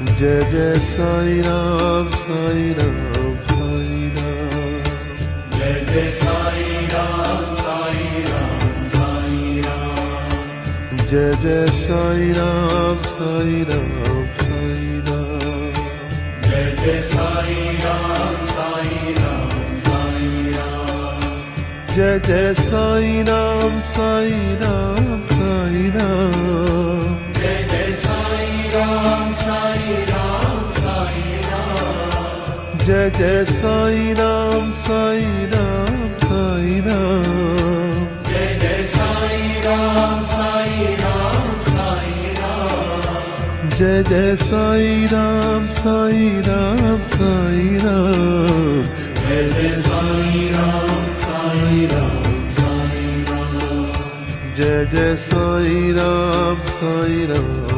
Jai Jai Sai Ram Sai Ram Sai Ram. Jai Jai Sai Ram Sai Ram Sai Ram. Jai Jai Sai Ram Sai Ram Sai Ram. Jai Jai Sai Ram Sai Ram Sai Ram. Jai Jai Sai Ram Sai Ram Sai Ram. Jai Jai Sai Ram Sai Ram Sai Ram. Jai Jai Sai Ram Sai Ram Sai Ram. Jai Jai Sai Ram Sai Ram Sai Ram. Jai Jai Sai Ram Sai Ram Sai Ram. Jai Jai Sai Ram Sai Ram Sai Ram. Jai Jai Sai Ram Sai Ram